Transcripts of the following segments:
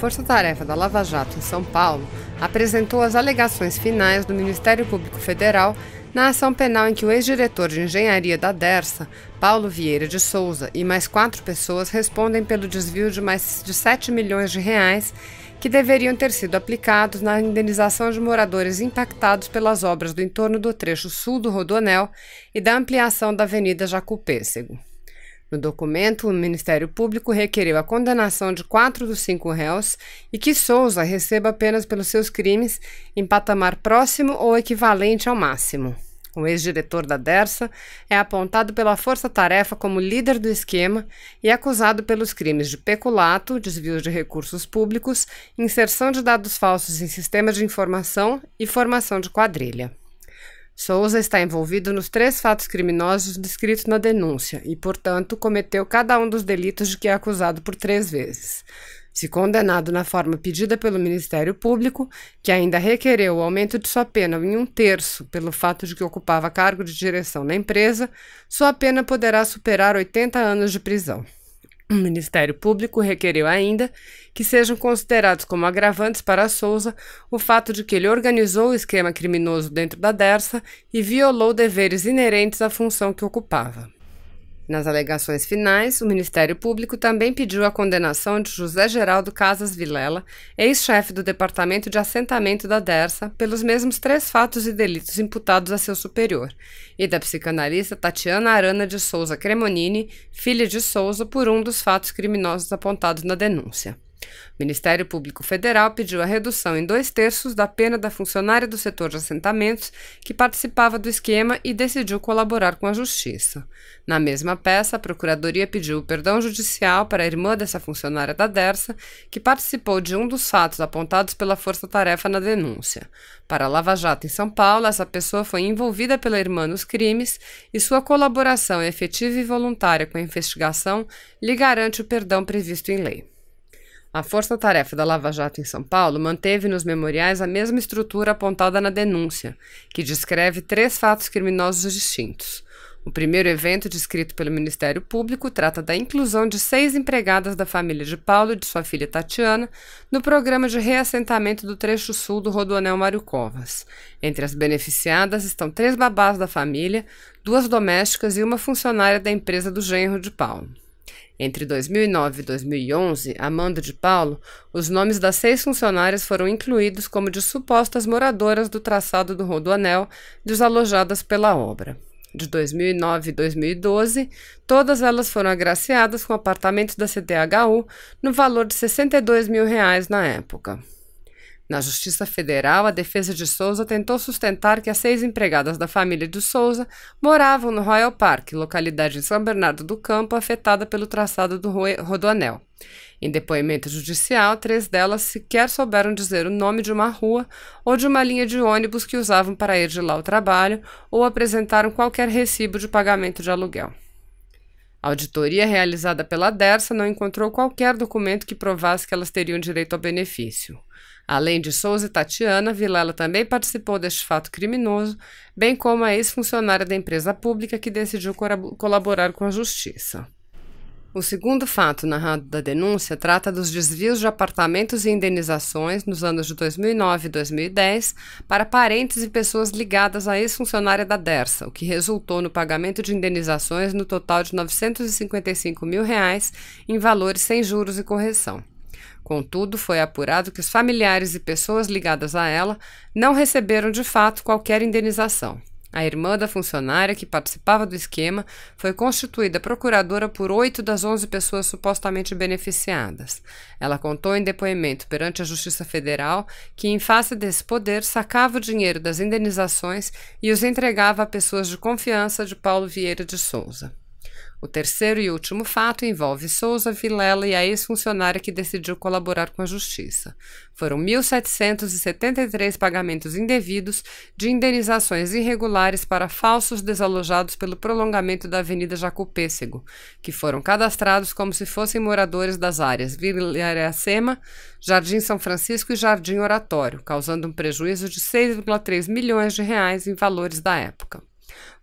Força Tarefa da Lava Jato em São Paulo apresentou as alegações finais do Ministério Público Federal na ação penal em que o ex-diretor de engenharia da Dersa, Paulo Vieira de Souza, e mais 4 pessoas respondem pelo desvio de mais de 7 milhões de reais que deveriam ter sido aplicados na indenização de moradores impactados pelas obras do entorno do trecho sul do Rodoanel e da ampliação da Avenida Jacú-Pêssego. No documento, o Ministério Público requeriu a condenação de 4 dos 5 réus e que Souza receba apenas pelos seus crimes em patamar próximo ou equivalente ao máximo. O ex-diretor da Dersa é apontado pela Força Tarefa como líder do esquema e acusado pelos crimes de peculato, desvio de recursos públicos, inserção de dados falsos em sistemas de informação e formação de quadrilha. Souza está envolvido nos 3 fatos criminosos descritos na denúncia e, portanto, cometeu cada um dos delitos de que é acusado por 3 vezes. Se condenado na forma pedida pelo Ministério Público, que ainda requereu o aumento de sua pena em 1/3 pelo fato de que ocupava cargo de direção na empresa, sua pena poderá superar 80 anos de prisão. O Ministério Público requereu ainda que sejam considerados como agravantes para Souza o fato de que ele organizou o esquema criminoso dentro da Dersa e violou deveres inerentes à função que ocupava. Nas alegações finais, o Ministério Público também pediu a condenação de José Geraldo Casas Vilela, ex-chefe do Departamento de Assentamento da Dersa, pelos mesmos 3 fatos e delitos imputados a seu superior, e da psicanalista Tatiana Arana de Souza Cremonini, filha de Souza, por um dos fatos criminosos apontados na denúncia. O Ministério Público Federal pediu a redução em 2/3 da pena da funcionária do setor de assentamentos que participava do esquema e decidiu colaborar com a Justiça. Na mesma peça, a Procuradoria pediu o perdão judicial para a irmã dessa funcionária da Dersa, que participou de um dos fatos apontados pela Força Tarefa na denúncia. Para a Lava Jato em São Paulo, essa pessoa foi envolvida pela irmã nos crimes e sua colaboração efetiva e voluntária com a investigação lhe garante o perdão previsto em lei. A Força Tarefa da Lava Jato em São Paulo manteve nos memoriais a mesma estrutura apontada na denúncia, que descreve 3 fatos criminosos distintos. O primeiro evento, descrito pelo Ministério Público, trata da inclusão de 6 empregadas da família de Paulo e de sua filha Tatiana no programa de reassentamento do trecho sul do Rodoanel Mário Covas. Entre as beneficiadas estão 3 babás da família, 2 domésticas e uma funcionária da empresa do genro de Paulo. Entre 2009 e 2011, a mando de Paulo, os nomes das 6 funcionárias foram incluídos como de supostas moradoras do traçado do Rodoanel, desalojadas pela obra. De 2009 e 2012, todas elas foram agraciadas com apartamentos da CDHU no valor de R$ 62 mil na época. Na Justiça Federal, a defesa de Souza tentou sustentar que as 6 empregadas da família de Souza moravam no Royal Park, localidade em São Bernardo do Campo, afetada pelo traçado do Rodoanel. Em depoimento judicial, 3 delas sequer souberam dizer o nome de uma rua ou de uma linha de ônibus que usavam para ir de lá ao trabalho ou apresentaram qualquer recibo de pagamento de aluguel. A auditoria realizada pela Dersa não encontrou qualquer documento que provasse que elas teriam direito ao benefício. Além de Souza e Tatiana, Vilela também participou deste fato criminoso, bem como a ex-funcionária da empresa pública que decidiu colaborar com a Justiça. O segundo fato narrado da denúncia trata dos desvios de apartamentos e indenizações nos anos de 2009 e 2010 para parentes e pessoas ligadas à ex-funcionária da Dersa, o que resultou no pagamento de indenizações no total de R$ 955 mil em valores sem juros e correção. Contudo, foi apurado que os familiares e pessoas ligadas a ela não receberam de fato qualquer indenização. A irmã da funcionária, que participava do esquema, foi constituída procuradora por 8 das 11 pessoas supostamente beneficiadas. Ela contou em depoimento perante a Justiça Federal que, em face desse poder, sacava o dinheiro das indenizações e os entregava a pessoas de confiança de Paulo Vieira de Souza. O terceiro e último fato envolve Souza, Vilela e a ex-funcionária que decidiu colaborar com a Justiça. Foram 1.773 pagamentos indevidos de indenizações irregulares para falsos desalojados pelo prolongamento da Avenida Jacú-Pêssego, que foram cadastrados como se fossem moradores das áreas Vila Iracema, Jardim São Francisco e Jardim Oratório, causando um prejuízo de R$ 6,3 milhões em valores da época.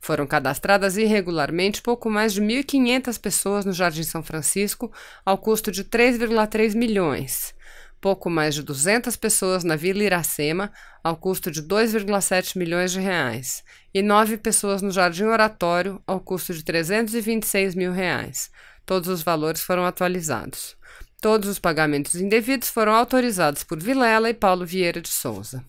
Foram cadastradas irregularmente pouco mais de 1.500 pessoas no Jardim São Francisco, ao custo de 3,3 milhões. pouco mais de 200 pessoas na Vila Iracema, ao custo de R$ 2,7 milhões, e 9 pessoas no Jardim Oratório, ao custo de R$ 326 mil. Todos os valores foram atualizados. Todos os pagamentos indevidos foram autorizados por Vilela e Paulo Vieira de Souza.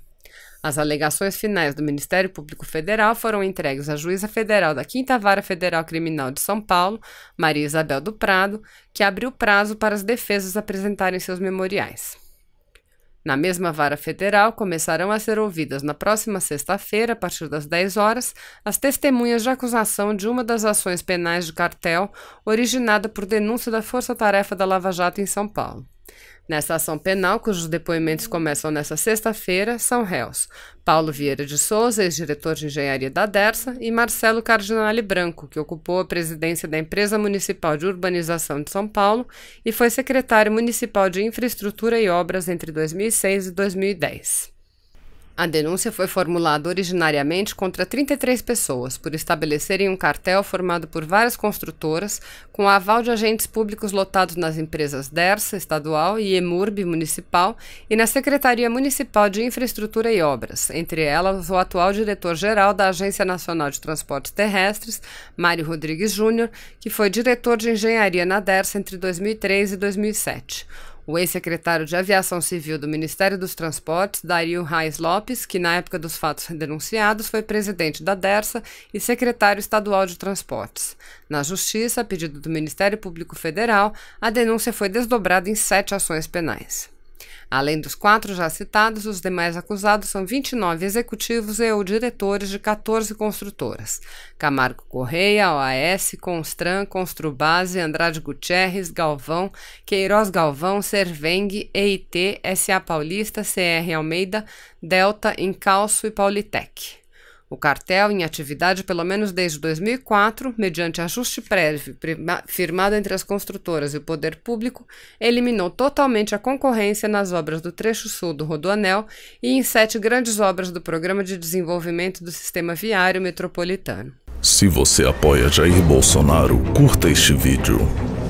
As alegações finais do Ministério Público Federal foram entregues à juíza federal da 5ª Vara Federal Criminal de São Paulo, Maria Isabel do Prado, que abriu prazo para as defesas apresentarem seus memoriais. Na mesma vara federal, começarão a ser ouvidas na próxima sexta-feira, a partir das 10 horas, as testemunhas de acusação de uma das ações penais de cartel originada por denúncia da Força Tarefa da Lava Jato em São Paulo. Nessa ação penal, cujos depoimentos começam nesta sexta-feira, são réus Paulo Vieira de Souza, ex-diretor de engenharia da Dersa, e Marcelo Cardinale Branco, que ocupou a presidência da Empresa Municipal de Urbanização de São Paulo e foi secretário municipal de Infraestrutura e Obras entre 2006 e 2010. A denúncia foi formulada originariamente contra 33 pessoas por estabelecerem um cartel formado por várias construtoras com aval de agentes públicos lotados nas empresas Dersa estadual e Emurb municipal e na Secretaria Municipal de Infraestrutura e Obras, entre elas o atual diretor-geral da Agência Nacional de Transportes Terrestres, Mário Rodrigues Júnior, que foi diretor de engenharia na Dersa entre 2003 e 2007. O ex-secretário de Aviação Civil do Ministério dos Transportes, Dario Reis Lopes, que na época dos fatos denunciados foi presidente da Dersa e secretário estadual de Transportes. Na Justiça, a pedido do Ministério Público Federal, a denúncia foi desdobrada em 7 ações penais. Além dos 4 já citados, os demais acusados são 29 executivos e ou diretores de 14 construtoras: Camargo Correia, OAS, Constran, Construbase, Andrade Gutierrez, Galvão, Queiroz Galvão, Serveng, EIT, SA Paulista, CR Almeida, Delta, Incalço e Paulitec. O cartel, em atividade pelo menos desde 2004, mediante ajuste prévio firmado entre as construtoras e o poder público, eliminou totalmente a concorrência nas obras do trecho sul do Rodoanel e em 7 grandes obras do Programa de Desenvolvimento do Sistema Viário Metropolitano. Se você apoia Jair Bolsonaro, curta este vídeo.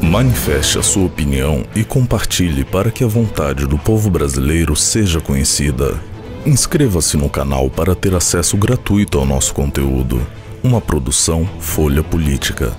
Manifeste a sua opinião e compartilhe para que a vontade do povo brasileiro seja conhecida. Inscreva-se no canal para ter acesso gratuito ao nosso conteúdo. Uma produção Folha Política.